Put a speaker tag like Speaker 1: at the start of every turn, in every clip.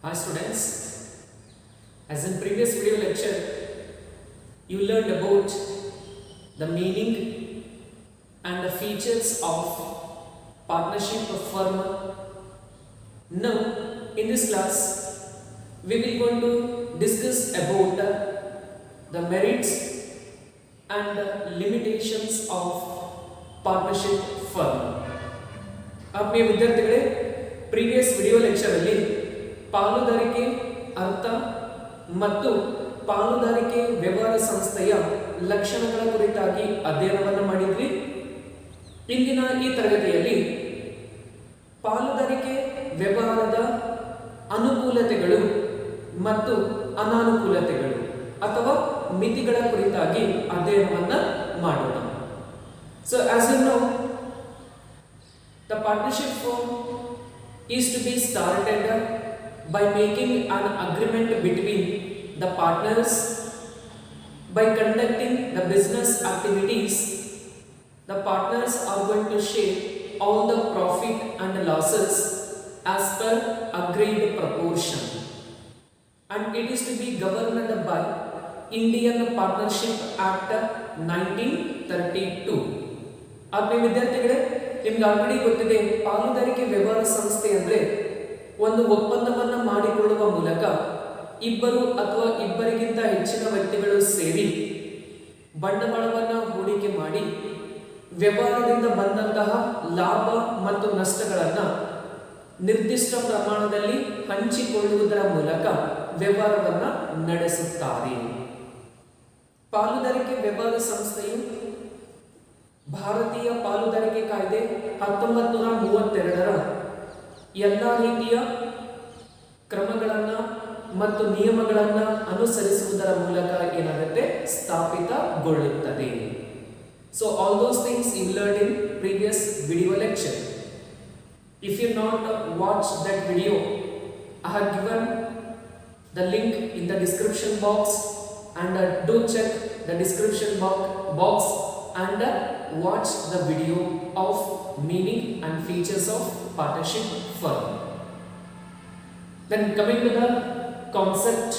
Speaker 1: Hi students, as in previous video lecture, you learned about the meaning and the features of partnership firm. Now, in this class, we will going to discuss about the merits and limitations of partnership firm. आपने विद्यार्थिಗಳೇ previous video lecture ಅಲ್ಲಿ ಪಾಲುದಾರಿಕೆ ಅರ್ಥ ಮತ್ತು ಪಾಲುದಾರಿಕೆ ವ್ಯವಹಾರ ಸಂಸ್ಥೆಯ ಲಕ್ಷಣಗಳ ಕುರಿತಾಗಿ ಅಧ್ಯಯನವನ್ನು ಮಾಡಿದ್ವಿ. ಇಂದಿನ ಈ ತರಗತಿಯಲ್ಲಿ ಪಾಲುದಾರಿಕೆ ವ್ಯವಹಾರದ ಅನುಕೂಲತೆಗಳು ಮತ್ತು ಅನಾನುಕೂಲತೆಗಳು ಅಥವಾ ಮಿತಿಗಳ ಕುರಿತಾಗಿ ಅಧ್ಯಯನವನ್ನು ಮಾಡೋಣ. So as you know, the partnership firm is to be started by making an agreement between the partners. By conducting the business activities, the partners are going to share all the profit and losses as per agreed proportion, and it is to be governed by Indian Partnership Act 1932. ಆತ್ಮೀಯ ವಿದ್ಯಾರ್ಥಿಗಳೇ, ನಿಮ್ಗೆ already ಗೊತ್ತಿದೆ, ಪಾಲುದಾರಿಕೆ ವ್ಯವಹಾರ ಸಂಸ್ಥೆ ಅಂದ್ರೆ ಒಂದು ಒಪ್ಪಂದವನ್ನು ಮಾಡಿಕೊಳ್ಳುವ ಮೂಲಕ ಇಬ್ಬರು ಅಥವಾ ಇಬ್ಬರಿಗಿಂತ ಹೆಚ್ಚಿನ ವ್ಯಕ್ತಿಗಳು ಸೇರಿ ಬಂಡವಾಳವನ್ನು ಹೂಡಿಕೆ ಮಾಡಿ ವ್ಯವಹಾರದಿಂದ ಬಂದಂತಹ ಲಾಭ ಮತ್ತು ನಷ್ಟಗಳನ್ನು ನಿರ್ದಿಷ್ಟ ಪ್ರಮಾಣದಲ್ಲಿ ಹಂಚಿಕೊಳ್ಳುವುದರ ಮೂಲಕ ವ್ಯವಹಾರವನ್ನು ನಡೆಸುತ್ತಾರೆ. ಪಾಲುದಾರಿಕೆ ವ್ಯವಹಾರ ಸಂಸ್ಥೆಯು ಭಾರತೀಯ ಪಾಲುದಾರಿಕೆ ಕಾಯ್ದೆ 1932ರ ಎಲ್ಲ ರೀತಿಯ ಕ್ರಮಗಳನ್ನು ಮತ್ತು ನಿಯಮಗಳನ್ನು ಅನುಸರಿಸುವುದರ ಮೂಲಕ ಏನಾಗುತ್ತೆ, ಸ್ಥಾಪಿತಗೊಳ್ಳುತ್ತದೆ. So all those things you learned in previous video lecture. If you not watch that video, I have given the link in the description box, and do check the description box and watch the video of meaning and features of partnership firm. Then coming to the concept,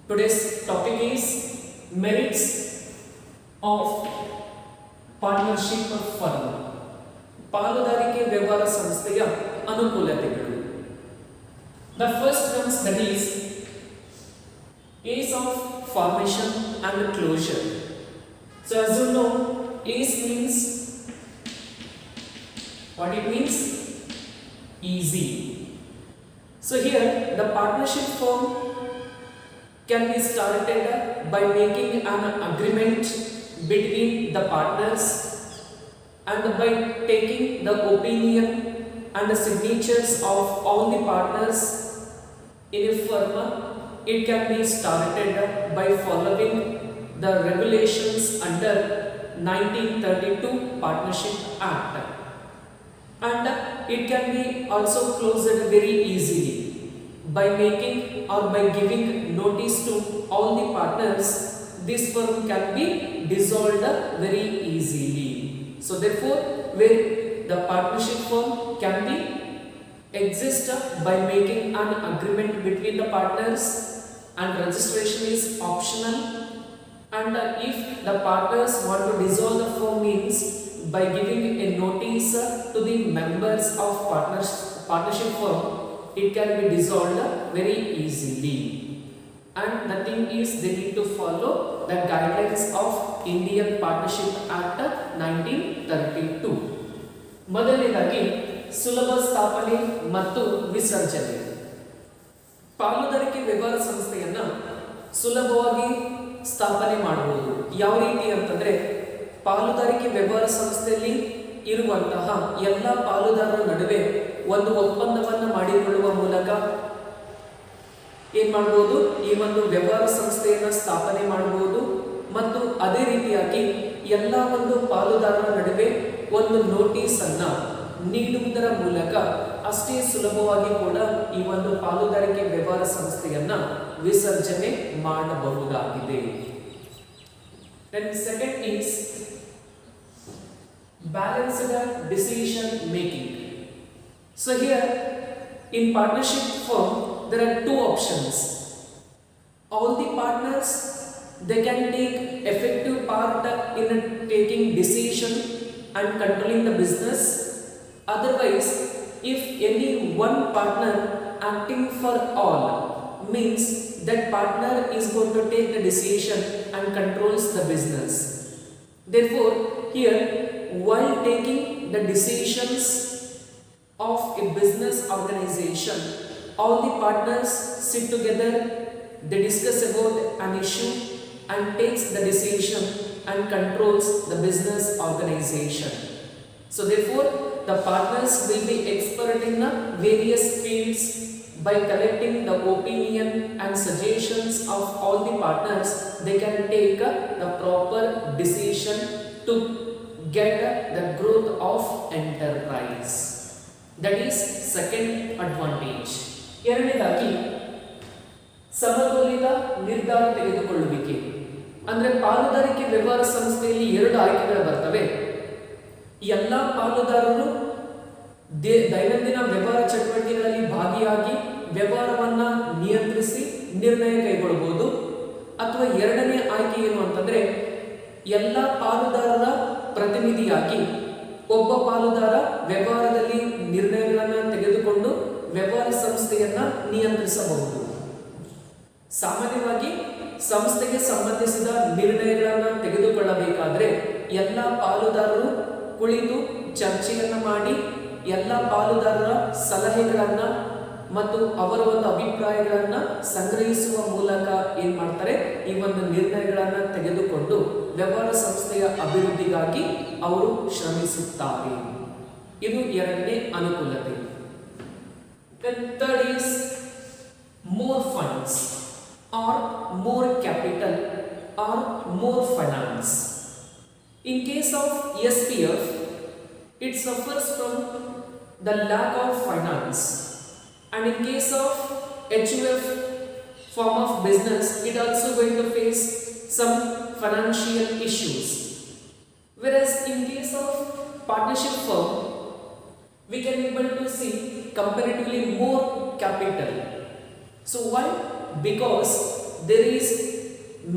Speaker 1: today's topic is merits of partnership firm. ಪಾಲುದಾರಿಕೆ ವ್ಯವಹಾರ ಸಂಸ್ಥೆಯ ಅನುಕೂಲತೆಗಳು. The first comes, that is ease of formation and closure. So as you know, ease means what it means? Easy. So here the partnership firm can be started by making an agreement between the partners, and by taking the opinion and the signatures of all the partners in a firm. It can be started by following the regulations under 1932 Partnership Act, and it can be also closed very easily by making or by giving notice to all the partners. This firm can be dissolved very easily. So therefore, where the partnership firm can be exist by making an agreement between the partners, and registration is optional. And if the partners want to dissolve the firm, means by giving a notice to the members of partnership firm, it can be dissolved very easily. And the thing is, they need to follow the guidelines of Indian Partnership Act 1932. ಮೊದಲನೇದಾಗಿ ಸುಲಭ ಸ್ಥಾಪನೆ ಮತ್ತು ವಿಸರ್ಜನೆ. ಪಾಲುದಾರಿಕೆ ವ್ಯವಹಾರ ಸಂಸ್ಥೆಯನ್ನ ಸುಲಭವಾಗಿ ಸ್ಥಾಪನೆ ಮಾಡಬಹುದು. ಯಾವ ರೀತಿ ಅಂತಂದ್ರೆ, ಪಾಲುದಾರಿಕೆ ವ್ಯವಹಾರ ಸಂಸ್ಥೆಯಲ್ಲಿ ಇರುವಂತಹ ಎಲ್ಲ ಪಾಲುದಾರರ ನಡುವೆ ಒಂದು ಒಪ್ಪಂದವನ್ನು ಮಾಡಿಕೊಳ್ಳುವ ಮೂಲಕ ಏನ್ ಮಾಡಬಹುದು, ಈ ಒಂದು ವ್ಯವಹಾರ ಸಂಸ್ಥೆಯನ್ನು ಸ್ಥಾಪನೆ ಮಾಡಬಹುದು. ಮತ್ತು ಅದೇ ರೀತಿಯಾಗಿ ಎಲ್ಲ ಒಂದು ಪಾಲುದಾರರ ನಡುವೆ ಒಂದು ನೋಟಿಸ್ ಅನ್ನ ನೀಡುವುದರ ಮೂಲಕ ಅಷ್ಟೇ ಸುಲಭವಾಗಿ ಕೂಡ ಈ ಒಂದು ಪಾಲುದಾರಿಕೆ ವ್ಯವಹಾರ ಸಂಸ್ಥೆಯನ್ನ ವಿಸರ್ಜನೆ ಮಾಡಬಹುದಾಗಿದೆ. Then second is balanced decision making. So here in partnership firm, there are two options. All the partners, they can take effective part in taking decision and controlling the business. Otherwise, if any one partner acting for all, means that partner is going to take the decision and controls the business. Therefore, here, while taking the decisions of a business organization, all the partners sit together, they discuss about an issue and takes the decision and controls the business organization. So therefore, the partners will be expert in various fields. By collecting the opinion and suggestions of all the partners, they can take the proper decision to get the growth of enterprise. That is second advantage. ಎರಡನೇದಾಗಿ ಸಮತೋಲಿತ ನಿರ್ಧಾರ ತೆಗೆದುಕೊಳ್ಳುವಿಕೆ. ಅಂದ್ರೆ ಪಾಲುದಾರಿಕೆ ವ್ಯವಹಾರ ಸಂಸ್ಥೆಯಲ್ಲಿ ಎರಡು ಆಯ್ಕೆಗಳು ಬರ್ತವೆ. ಎಲ್ಲ ಪಾಲುದಾರರು ದೈನಂದಿನ ವ್ಯವಹಾರ ಚಟುವಟಿಕೆಗಳಲ್ಲಿ ಭಾಗಿಯಾಗಿ ವ್ಯವಹಾರವನ್ನ ನಿಯಂತ್ರಿಸಿ ನಿರ್ಣಯ ಕೈಗೊಳ್ಳಬಹುದು. ಅಥವಾ ಎರಡನೇ ಆಯ್ಕೆ ಏನು ಅಂತಂದ್ರೆ ಎಲ್ಲ ಪಾಲುದಾರರ ಪ್ರತಿನಿಧಿಯಾಗಿ ಒಬ್ಬ ಪಾಲುದಾರ ವ್ಯವಹಾರದಲ್ಲಿ ನಿರ್ಣಯಗಳನ್ನು ತೆಗೆದುಕೊಂಡು ವ್ಯವಹಾರ ಸಂಸ್ಥೆಯನ್ನ ನಿಯಂತ್ರಿಸಬಹುದು. ಸಾಮಾನ್ಯವಾಗಿ ಸಂಸ್ಥೆಗೆ ಸಂಬಂಧಿಸಿದ ನಿರ್ಣಯಗಳನ್ನು ತೆಗೆದುಕೊಳ್ಳಬೇಕಾದ್ರೆ ಎಲ್ಲ ಪಾಲುದಾರರು ಕುಳಿತು ಚರ್ಚೆಯನ್ನ ಮಾಡಿ ಎಲ್ಲ ಪಾಲುದಾರರ ಸಲಹೆಗಳನ್ನ ಮತ್ತು ಅವರ ಒಂದು ಅಭಿಪ್ರಾಯಗಳನ್ನ ಸಂಗ್ರಹಿಸುವ ಮೂಲಕ ಏನ್ ಮಾಡ್ತಾರೆ, ಈ ಒಂದು ನಿರ್ಣಯಗಳನ್ನ ತೆಗೆದುಕೊಂಡು ವ್ಯವಹಾರ ಸಂಸ್ಥೆಯ ಅಭಿವೃದ್ಧಿಗಾಗಿ ಅವರು ಶ್ರಮಿಸುತ್ತಾರೆ. ಇದು ಎರಡನೇ ಅನುಕೂಲತೆ. Third is more funds or more capital or more finance. In case of SPF, it suffers from the lack of finance, and in case of HUF form of business, it also going to face some financial issues. Whereas in case of partnership firm, we can able to see comparatively more capital. So why? Because there is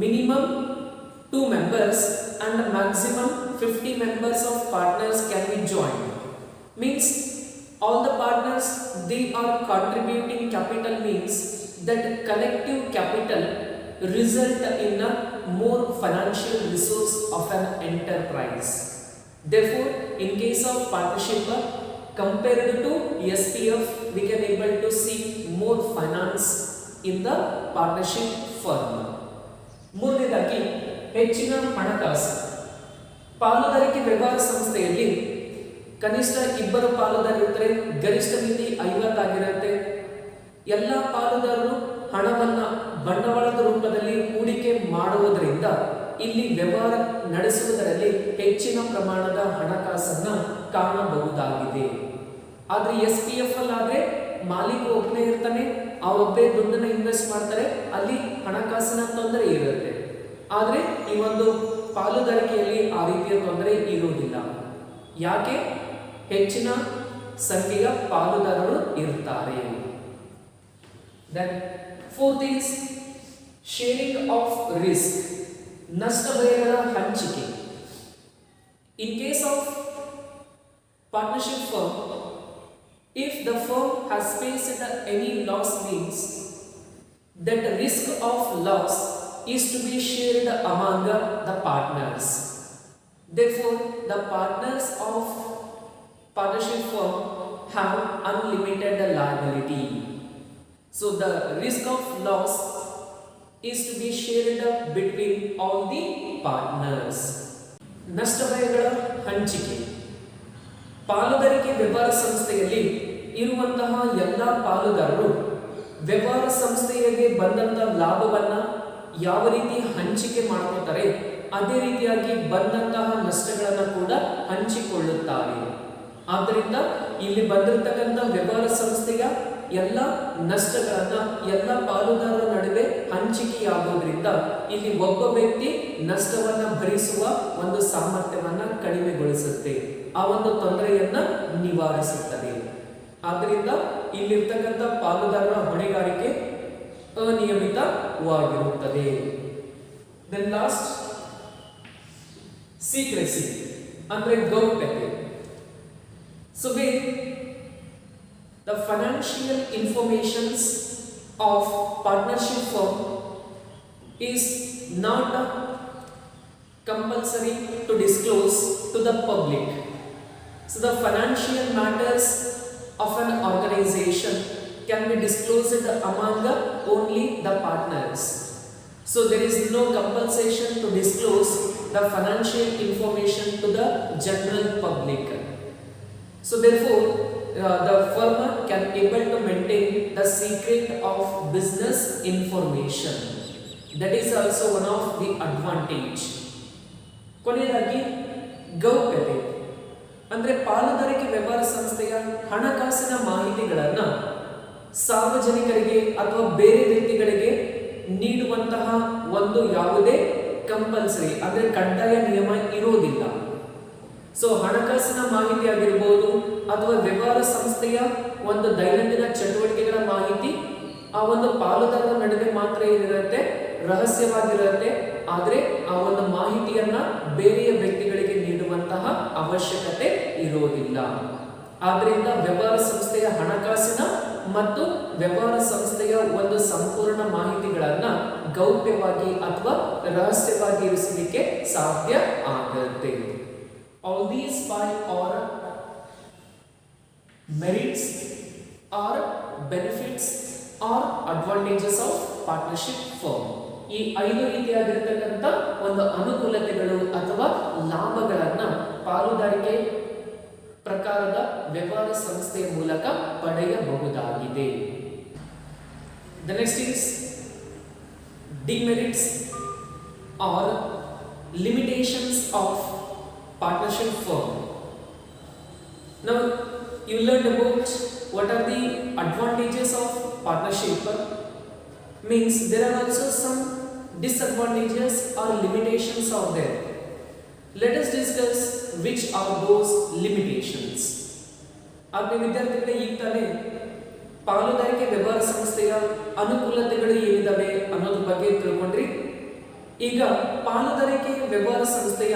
Speaker 1: minimum 2 members and the maximum 50 members of partners can be joined. Means all the partners, they are contributing capital, means that collective capital result in a more financial resource of an enterprise. Therefore, in case of partnership, compared to SPF, we can able to see more finance in the partnership firm. ಮೂರನೇದಾಗಿ ಹೆಚ್ಚಿನ ಹಣಕಾಸು. ಪಾಲುದಾರಿಕೆ ವ್ಯವಹಾರ ಸಂಸ್ಥೆಯಲ್ಲಿ ಕನಿಷ್ಠ 2 ಪಾಲುದಾರರು ಇದ್ದರೆ ಗರಿಷ್ಠ ಮಿತಿ 50 ಆಗಿರುತ್ತೆ. ಎಲ್ಲ ಪಾಲುದಾರರು ಹಣವನ್ನ ಬಂಡವಾಳದ ರೂಪದಲ್ಲಿ ಹೂಡಿಕೆ ಮಾಡುವುದರಿಂದ ಇಲ್ಲಿ ವ್ಯವಹಾರ ನಡೆಸುವುದರಲ್ಲಿ ಹೆಚ್ಚಿನ ಪ್ರಮಾಣದ ಹಣಕಾಸನ್ನ ಕಾಣಬಹುದಾಗಿದೆ. ಆದ್ರೆ SPF ಅಲ್ಲಾದ್ರೆ ಮಾಲೀಕ ಒಬ್ಬನೇ ಇರ್ತಾನೆ, ಅವರೊಬ್ಬರೇ ದುಡ್ಡನ್ನ ಇನ್ವೆಸ್ಟ್ ಮಾಡ್ತಾರೆ, ಅಲ್ಲಿ ಹಣಕಾಸಿನ ತೊಂದರೆ ಇರುತ್ತೆ. ಆದ್ರೆ ಈ ಒಂದು ಪಾಲುದಾರಿಕೆಯಲ್ಲಿ ಆ ರೀತಿಯ ತೊಂದರೆ ಇರುವುದಿಲ್ಲ. ಯಾಕೆ? ಹೆಚ್ಚಿನ ಸಂಖ್ಯೆಯ ಪಾಲುದಾರರು ಇರ್ತಾರೆ. Then fourth is sharing of risk, ನಷ್ಟ ಭಯಗಳ ಹಂಚಿಕೆ. In case of partnership firm, if the firm has faced any loss, means that the risk of loss is to be shared among the partners. Therefore, the partners of partnership firm have unlimited liability. So the risk of loss is to be shared between all the partners. ನಷ್ಟ ಭಯಗಳ ಹಂಚಿಕೆ. ಪಾಲುದಾರಿಕೆ ವ್ಯವಹಾರ ಸಂಸ್ಥೆಯಲ್ಲಿ ಇರುವಂತಹ ಎಲ್ಲ ಪಾಲುದಾರರು ವ್ಯವಹಾರ ಸಂಸ್ಥೆಗೆ ಬಂದಂತಹ ಲಾಭವನ್ನ ಯಾವ ರೀತಿ ಹಂಚಿಕೆ ಮಾಡ್ಕೊತಾರೆ, ಅದೇ ರೀತಿಯಾಗಿ ಬಂದಂತಹ ನಷ್ಟಗಳನ್ನು ಕೂಡ ಹಂಚಿಕೊಳ್ಳುತ್ತಾರೆ. ಆದ್ದರಿಂದ ಇಲ್ಲಿ ಬಂದಿರತಕ್ಕಂಥ ವ್ಯವಹಾರ ಸಂಸ್ಥೆಯ ಎಲ್ಲ ನಷ್ಟಗಳನ್ನ ಎಲ್ಲ ಪಾಲುದಾರರ ನಡುವೆ ಹಂಚಿಕೆಯಾಗುವುದರಿಂದ ಇಲ್ಲಿ ಒಬ್ಬ ವ್ಯಕ್ತಿ ನಷ್ಟವನ್ನ ಭರಿಸುವ ಒಂದು ಸಾಮರ್ಥ್ಯವನ್ನ ಕಡಿಮೆಗೊಳಿಸುತ್ತೆ, ಆ ಒಂದು ತೊಂದರೆಯನ್ನ ನಿವಾರಿಸುತ್ತದೆ. ಆದ್ದರಿಂದ ಇಲ್ಲಿರ್ತಕ್ಕಂಥ ಪಾಲುದಾರರ ಹೊಣೆಗಾರಿಕೆ ಅನಿಯಮಿತವಾಗಿರುತ್ತದೆ. ದೆನ್ ಲಾಸ್ಟ್ ಸೀಕ್ರೆಸಿ ಅಂದ್ರೆ ಗೌಪ್ಯತೆ. So the financial informations of partnership firm is not compulsory to disclose to the public. So the financial matters of an organization can be disclosed among only the partners. So there is no compulsion to disclose the financial information to the general public. So therefore the firm can able to maintain the secret of business information. That is also one of the advantage. ಕೊನೆಯದಾಗಿ ಗೌಪ್ಯತೆ ಅಂದ್ರೆ ಪಾಲುದಾರಿಕೆ ವ್ಯವಹಾರ ಸಂಸ್ಥೆಯ ಹಣಕಾಸಿನ ಮಾಹಿತಿಗಳನ್ನು ಸಾರ್ವಜನಿಕರಿಗೆ ಅಥವಾ ಬೇರೆ ವ್ಯಕ್ತಿಗಳಿಗೆ ನೀಡುವಂತಹ ಒಂದು ಯಾವುದೇ ಕಂಪಲ್ಸರಿ ಅಂದ್ರೆ ಕಡ್ಡಾಯ ನಿಯಮ ಇರುವುದಿಲ್ಲ. ಸೊ ಹಣಕಾಸಿನ ಮಾಹಿತಿ ಆಗಿರಬಹುದು ಅಥವಾ ವ್ಯವಹಾರ ಸಂಸ್ಥೆಯ ಒಂದು ದೈನಂದಿನ ಚಟುವಟಿಕೆಗಳ ಮಾಹಿತಿ ಆ ಒಂದು ಪಾಲುದಾರರ ನಡುವೆ ಮಾತ್ರ ಏನಿರುತ್ತೆ, ರಹಸ್ಯವಾಗಿರುತ್ತೆ. ಆದರೆ ಆ ಒಂದು ಮಾಹಿತಿಯನ್ನ ಬೇರೆಯ ವ್ಯಕ್ತಿಗಳಿಗೆ ನೀಡುವಂತಹ ಅವಶ್ಯಕತೆ ಇರುವುದಿಲ್ಲ. ಆದ್ರಿಂದ ವ್ಯವಹಾರ ಸಂಸ್ಥೆಯ ಹಣಕಾಸಿನ ಮತ್ತು ವ್ಯವಹಾರ ಸಂಸ್ಥೆಯ ಒಂದು ಸಂಪೂರ್ಣ ಮಾಹಿತಿಗಳನ್ನ ಗೌಪ್ಯವಾಗಿ ಅಥವಾ ರಹಸ್ಯವಾಗಿ ಇರಿಸಲಿಕ್ಕೆ ಸಾಧ್ಯ ಆಗುತ್ತೆ. All these five are merits or benefits or advantages of partnership firm. ಈ 5 ರೀತಿಯಾಗಿರತಕ್ಕಂಥ ಒಂದು ಅನುಕೂಲತೆಗಳು ಅಥವಾ ಲಾಭಗಳನ್ನ ಪಾಲುದಾರಿಕೆ ಪ್ರಕಾರದ ವ್ಯವಹಾರ ಸಂಸ್ಥೆಯ ಮೂಲಕ ಪಡೆಯಬಹುದಾಗಿದೆ. The next is demerits or limitations of partnership firm. Now you learned about what are the advantages of partnership. Means there are also some disadvantages or limitations out there. Let us discuss which are those limitations. ಆತ್ಮೀಯ ವಿದ್ಯಾರ್ಥಿಗಳೇ, ಈಗ ತಾನೇ ಪಾಲುದಾರಿಕೆ ವ್ಯವಹಾರ ಸಂಸ್ಥೆಯ ಅನುಕೂಲತೆಗಳು ಏನಿದಾವೆ ಅನ್ನೋದ್ರ ಬಗ್ಗೆ ತಿಳ್ಕೊಂಡ್ರಿ. ಈಗ ಪಾಲುದಾರಿಕೆ ವ್ಯವಹಾರ ಸಂಸ್ಥೆಯ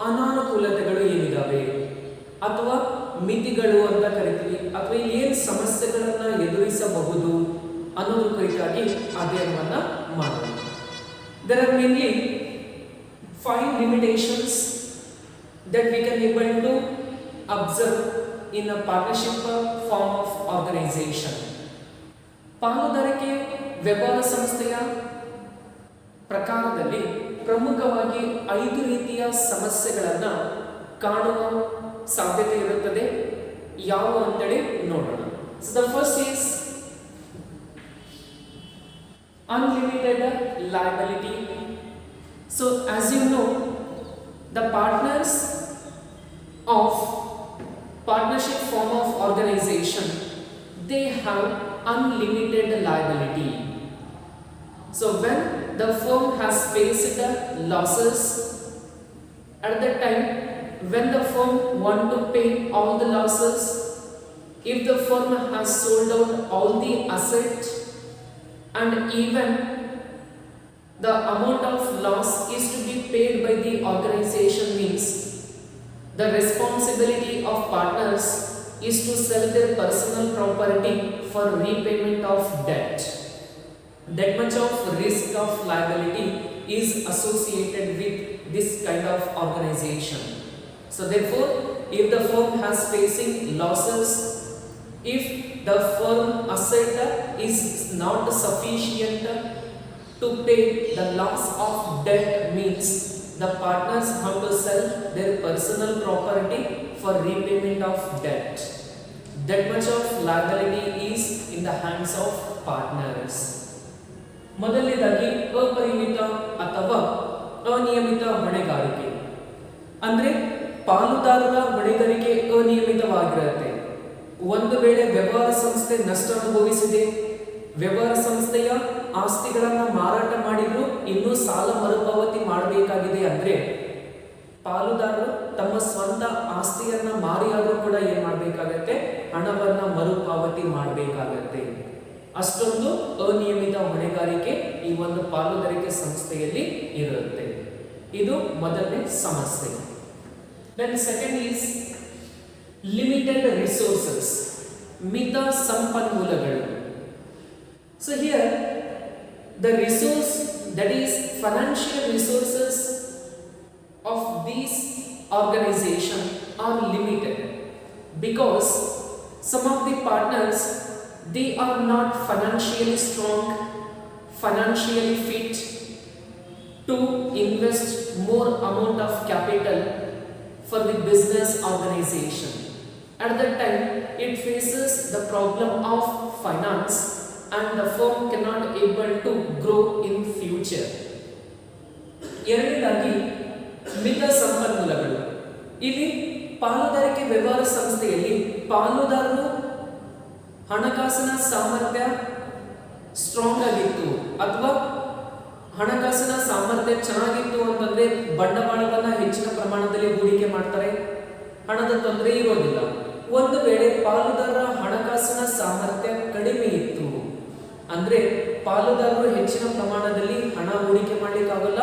Speaker 1: ಅನಾನುಕೂಲತೆಗಳು ಏನಿದಾವೆ ಅಥವಾ ಮಿತಿಗಳು ಅಂತ ಕರಿತೀವಿ, ಅಥವಾ ಇಲ್ಲಿ ಏನು ಸಮಸ್ಯೆಗಳನ್ನ ಎದುರಿಸಬಹುದು ಅನ್ನೋದ್ರ ಕುರಿತಾಗಿ ಅಧ್ಯಯನವನ್ನ ಮಾಡೋಣ. There are mainly 5 limitations that we can able to observe in a partnership form of organization. ಪಾಲುದಾರಿಕೆ ವ್ಯವಹಾರ ಸಂಸ್ಥೆಯ ಪ್ರಕಾರದಲ್ಲಿ ಪ್ರಮುಖವಾಗಿ 5 ರೀತಿಯ ಸಮಸ್ಯೆಗಳನ್ನ ಕಾಣುವ ಸಾಧ್ಯತೆ ಇರುತ್ತದೆ. ಯಾವ ಅಂತೇಳಿ ನೋಡೋಣ. So the first is unlimited liability. So as you know, the partners of partnership form of organization, they have unlimited liability. So when the firm has faced losses, at that time when the firm want to pay all the losses, if the firm has sold out all the assets and even the amount of loss is to be paid by the organization, means the responsibility of partners is to sell their personal property for repayment of debt. That much of risk of liability is associated with this kind of organization. So therefore, if the firm has facing losses, if the firm asset is not sufficient to pay the loss of debt, means the partners have to sell their personal property for repayment of debt. That much of liability is in the hands of partners. ಮೊದಲನೇದಾಗಿ ಅಪರಿಮಿತ ಅಥವಾ ಅನಿಯಮಿತ ಹೊಣೆಗಾರಿಕೆ ಅಂದ್ರೆ ಪಾಲುದಾರರ ಹೊಣೆಗಾರಿಕೆ ಅನಿಯಮಿತವಾಗಿರುತ್ತೆ. ಒಂದು ವೇಳೆ ವ್ಯವಹಾರ ಸಂಸ್ಥೆ ನಷ್ಟ ಅನುಭವಿಸಿದೆ, ವ್ಯವಹಾರ ಸಂಸ್ಥೆಯ ಆಸ್ತಿಗಳನ್ನು ಮಾರಾಟ ಮಾಡಿದ್ರು, ಇನ್ನೂ ಸಾಲ ಮರುಪಾವತಿ ಮಾಡಬೇಕಾಗಿದೆ ಅಂದ್ರೆ ಪಾಲುದಾರರು ತಮ್ಮ ಸ್ವಂತ ಆಸ್ತಿಯನ್ನ ಮಾರಿಯಾದರೂ ಕೂಡ ಏನ್ ಮಾಡಬೇಕಾಗತ್ತೆ, ಹಣವನ್ನ ಮರುಪಾವತಿ ಮಾಡಬೇಕಾಗತ್ತೆ. ಅಷ್ಟೊಂದು ಅನಿಯಮಿತ ಹೊಣೆಗಾರಿಕೆ ಈ ಒಂದು ಪಾಲುದಾರಿಕೆ ಸಂಸ್ಥೆಯಲ್ಲಿ ಇರುತ್ತೆ. ಇದು ಮೊದಲನೇ ಸಮಸ್ಯೆ. Then second is limited resources, ಮಿತ ಸಂಪನ್ಮೂಲಗಳು. So here the resource, that is financial resources of these organization are limited because some of the partners, they are not financially strong, financially fit to invest more amount of capital for the business organization. At that time it faces the problem of finance and the firm cannot able to grow in future. ಎರಡನೇದಾಗಿ ಮಿತ ಸಂಪನ್ಮೂಲಗಳು. ಇಲ್ಲಿ ಪಾಲುದಾರಿಕೆ ವ್ಯವಹಾರ ಸಂಸ್ಥೆಯಲ್ಲಿ ಪಾಲುದಾರರು ಹಣಕಾಸಿನ ಸಾಮರ್ಥ್ಯ ಸ್ಟ್ರಾಂಗ್ ಆಗಿತ್ತು ಅಥವಾ ಹಣಕಾಸಿನ ಸಾಮರ್ಥ್ಯ ಚೆನ್ನಾಗಿತ್ತು ಅಂತಂದ್ರೆ ಬಂಡವಾಳವನ್ನ ಹೆಚ್ಚಿನ ಪ್ರಮಾಣದಲ್ಲಿ ಹೂಡಿಕೆ ಮಾಡ್ತಾರೆ, ಹಣದ ತೊಂದರೆ ಇರೋದಿಲ್ಲ. ಒಂದು ವೇಳೆ ಪಾಲುದಾರರ ಹಣಕಾಸಿನ ಸಾಮರ್ಥ್ಯ ಕಡಿಮೆ ಇತ್ತು ಅಂದ್ರೆ ಪಾಲುದಾರರು ಹೆಚ್ಚಿನ ಪ್ರಮಾಣದಲ್ಲಿ ಹಣ ಹೂಡಿಕೆ ಮಾಡಲಿಕ್ಕಾಗಲ್ಲ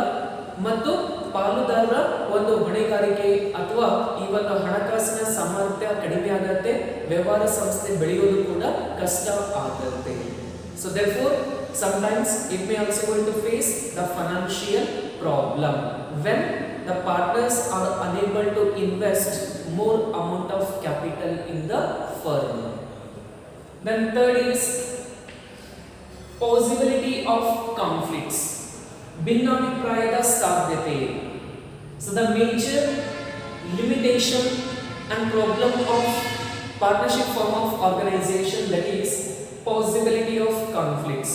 Speaker 1: ಮತ್ತು ಪಾಲುದಾರರ ಒಂದು ಹೊಣೆಗಾರಿಕೆ ಅಥವಾ ಈ ಒಂದು ಹಣಕಾಸಿನ ಸಾಮರ್ಥ್ಯ ಕಡಿಮೆ ಆಗತ್ತೆ, ವ್ಯವಹಾರ ಸಂಸ್ಥೆ ಬೆಳೆಯೋದು ಕೂಡ ಕಷ್ಟ ಆಗುತ್ತೆ. So therefore sometimes it may also going to face the financial problem when the partners are unable to invest more amount of capital in the firm. Then third is possibility of conflicts, ಭಿನ್ನಾಭಿಪ್ರಾಯದ ಸಾಧ್ಯತೆ. So the major limitation and problem of partnership form of organization, that is possibility of conflicts.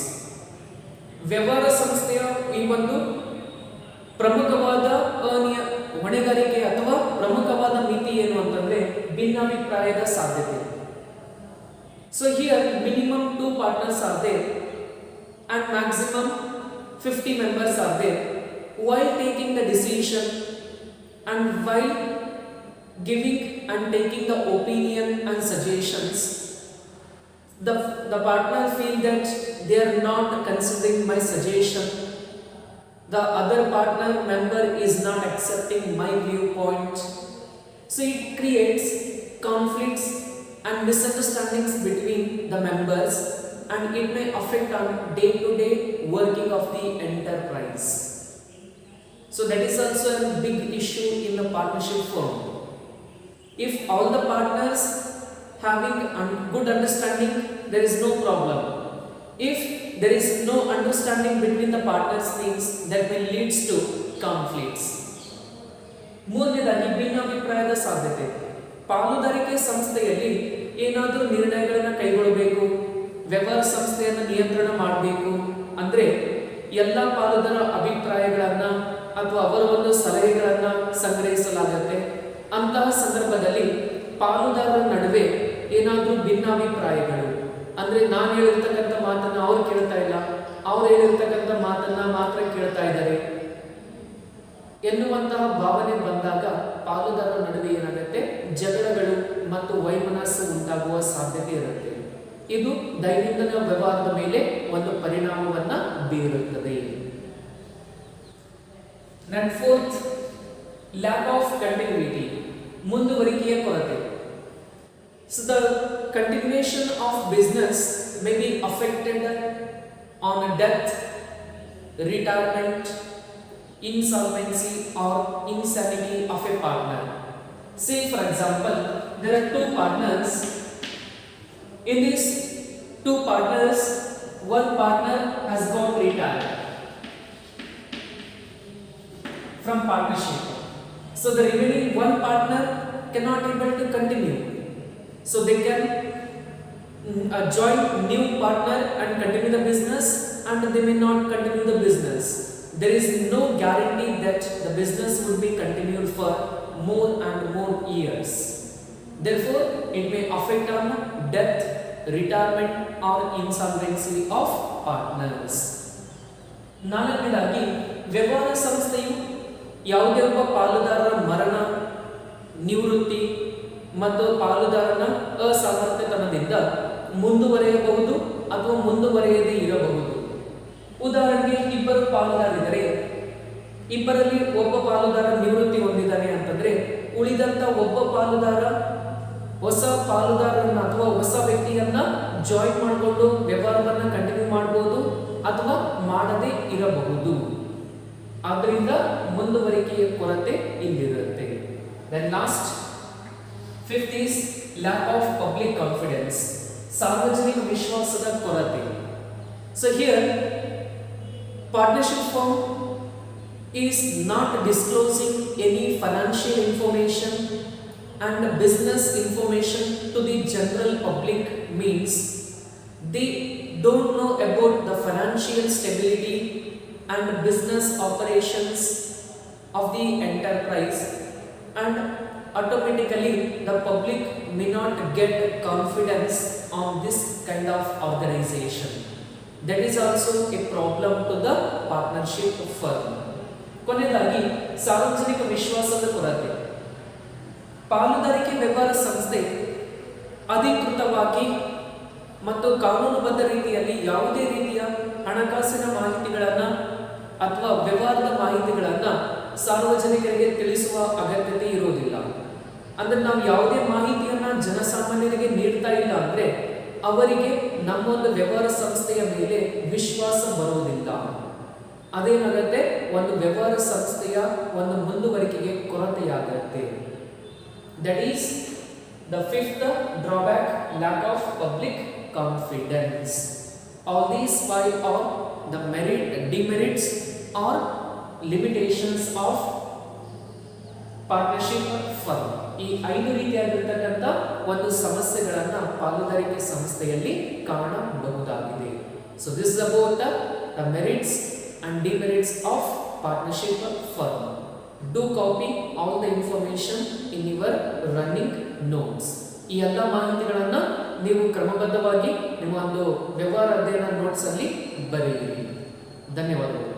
Speaker 1: ವ್ಯವಹಾರ ಸಂಸ್ಥೆಯ ಈ ಒಂದು ಪ್ರಮುಖವಾದ ಹೊಣೆಗಾರಿಕೆ ಅಥವಾ ಪ್ರಮುಖವಾದ ಮಿತಿ ಏನು ಅಂತಂದ್ರೆ ಭಿನ್ನಾಭಿಪ್ರಾಯದ ಸಾಧ್ಯತೆ. So here minimum 2 partners are there and maximum 50 members are there. While taking the decision and while giving and taking the opinion and suggestions, the partner feel that they are not considering my suggestion, the other partner member is not accepting my viewpoint. So it creates conflicts and misunderstandings between the members and it may affect on day-to-day working of the enterprise. So that is also a big issue in the partnership firm. If all the partners having good understanding, there is no problem. If there is no understanding between the partners, means that will leads to conflicts. ಮೂರನೇದಾಗಿ ಭಿನ್ನಾಭಿಪ್ರಾಯದ ಸಾಧ್ಯತೆ. ಪಾಲುದಾರಿಕೆ ಸಂಸ್ಥೆಯಲ್ಲಿ ಏನಾದರೂ ನಿರ್ಣಯಗಳನ್ನು ಕೈಗೊಳ್ಳಬೇಕು, ವ್ಯವಹಾರ ಸಂಸ್ಥೆಯನ್ನು ನಿಯಂತ್ರಣ ಮಾಡಬೇಕು ಅಂದ್ರೆ ಎಲ್ಲ ಪಾಲುದಾರ ಅಭಿಪ್ರಾಯಗಳನ್ನ ಅಥವಾ ಅವರ ಒಂದು ಸಲಹೆಗಳನ್ನ ಸಂಗ್ರಹಿಸಲಾಗುತ್ತೆ. ಅಂತಹ ಸಂದರ್ಭದಲ್ಲಿ ಪಾಲುದಾರರ ನಡುವೆ ಏನಾದರೂ ಭಿನ್ನಾಭಿಪ್ರಾಯಗಳು ಅಂದ್ರೆ ನಾನು ಹೇಳಿರ್ತಕ್ಕಂಥ ಮಾತನ್ನ ಅವ್ರು ಕೇಳ್ತಾ ಇಲ್ಲ, ಅವ್ರು ಹೇಳಿರ್ತಕ್ಕಂಥ ಮಾತನ್ನ ಮಾತ್ರ ಕೇಳ್ತಾ ಇದ್ದಾರೆ ಎನ್ನುವಂತಹ ಭಾವನೆ ಬಂದಾಗ ಪಾಲುದಾರರ ನಡುವೆ ಏನಾಗುತ್ತೆ, ಜಗಳಗಳು ಮತ್ತು ವೈಮನಸ್ಸು ಉಂಟಾಗುವ ಸಾಧ್ಯತೆ ಇರುತ್ತೆ. ಇದು ದೈನಂದಿನ ವ್ಯವಹಾರದ ಮೇಲೆ ಒಂದು ಪರಿಣಾಮವನ್ನ ಬೀರುತ್ತದೆ. And fourth, lack of continuity, ಮುಂದುವರಿಕೆಯ ಕೊರತೆ. So the continuation of business may be affected on death, retirement, insolvency or insanity of a partner. Say for example, there are 2 partners. In these 2 partners, one partner has got retired from partnership. So the remaining one partner cannot able to continue. So they can join new partner and continue the business, and they may not continue the business. There is no guarantee that the business would be continued for more and more years. Therefore, it may affect on death, retirement or insolvency of partners. ನಾಲ್ಕನೇದಾಗಿ ವ್ಯವಹಾರ ಸಂಸ್ಥೆಯು ಯಾವುದೇ ಒಬ್ಬ ಪಾಲುದಾರರ ಮರಣ, ನಿವೃತ್ತಿ ಮತ್ತು ಪಾಲುದಾರನ ಅಸಾಮರ್ಥ್ಯತನದಿಂದ ಮುಂದುವರಿಯಬಹುದು ಅಥವಾ ಮುಂದುವರಿಯದೇ ಇರಬಹುದು. ಉದಾಹರಣೆಗೆ ಇಬ್ಬರು ಪಾಲುದಾರಿದ್ದರೆ ಇಬ್ಬರಲ್ಲಿ ಒಬ್ಬ ಪಾಲುದಾರ ನಿವೃತ್ತಿ ಹೊಂದಿದ್ದಾನೆ ಅಂತಂದ್ರೆ ಉಳಿದಂತ ಒಬ್ಬ ಪಾಲುದಾರ ಹೊಸ ಪಾಲುದಾರರನ್ನ ಅಥವಾ ಹೊಸ ವ್ಯಕ್ತಿಯನ್ನ ಜಾಯಿನ್ ಮಾಡಿಕೊಂಡು ವ್ಯವಹಾರವನ್ನ ಕಂಟಿನ್ಯೂ ಮಾಡಬಹುದು ಅಥವಾ ಮಾಡದೇ ಇರಬಹುದು. ಆದ್ದರಿಂದ ಮುಂದುವರಿಕೆಯ ಕೊರತೆ ಇಲ್ಲಿರುತ್ತೆ. Then last, fifth is lack of public confidence. ಸಾರ್ವಜನಿಕ ವಿಶ್ವಾಸದ ಕೊರತೆ. So here, partnership firm is not disclosing any financial information and business information to the general public means they don't know about the financial stability and business operations of the enterprise, and automatically the public may not get confidence on this kind of organization. That is also a problem to the partnership firm. ಕೊನೆಯದಾಗಿ ಸಾರ್ವಜನಿಕ ವಿಶ್ವಾಸದ ಕೊರತೆ. ಪಾಲುದಾರಿಕೆ ವ್ಯವಹಾರ ಸಂಸ್ಥೆ ಅಧಿಕೃತವಾಗಿ ಮತ್ತು ಕಾನೂನುಬದ್ಧ ರೀತಿಯಲ್ಲಿ ಯಾವುದೇ ರೀತಿಯ ಹಣಕಾಸಿನ ಮಾಹಿತಿಗಳನ್ನು ಅಥವಾ ವ್ಯವಹಾರದ ಮಾಹಿತಿಗಳನ್ನು ಸಾರ್ವಜನಿಕರಿಗೆ ತಿಳಿಸುವ ಅಗತ್ಯತೆ ಇರುವುದಿಲ್ಲ. ಅಂದ್ರೆ ನಾವು ಯಾವುದೇ ಮಾಹಿತಿಯನ್ನ ಜನಸಾಮಾನ್ಯರಿಗೆ ನೀಡ್ತಾ ಇಲ್ಲ ಅಂದ್ರೆ ಅವರಿಗೆ ನಮ್ಮೊಂದು ವ್ಯವಹಾರ ಸಂಸ್ಥೆಯ ಮೇಲೆ ವಿಶ್ವಾಸ ಬರುವುದಿಲ್ಲ. ಅದೇನಾಗುತ್ತೆ, ಒಂದು ವ್ಯವಹಾರ ಸಂಸ್ಥೆಯ ಒಂದು ಮುಂದುವರಿಕೆಗೆ ಕೊರತೆಯಾಗುತ್ತೆ. That is the fifth drawback, lack of public confidence. All these five are the demerits or limitations of partnership firm. ಈ 5 ರೀತಿಯಾಗಿರ್ತಕ್ಕಂಥ ಒಂದು ಸಮಸ್ಯೆಗಳನ್ನ ಪಾಲುದಾರಿಕೆ ಸಂಸ್ಥೆಯಲ್ಲಿ ಕಾಣಬಹುದಾಗಿದೆ. So this is about the merits and demerits of partnership firm. Do copy all the information in your running notes. ಈ ಎಲ್ಲ ಮಾಹಿತಿಗಳನ್ನು ನೀವು ಕ್ರಮಬದ್ಧವಾಗಿ ನಿಮ್ಮ ಒಂದು ವ್ಯವಹಾರ ಅಧ್ಯಯನ ನೋಟ್ಸ್ ಅಲ್ಲಿ ಬರೆಯಿರಿ. ಧನ್ಯವಾದಗಳು.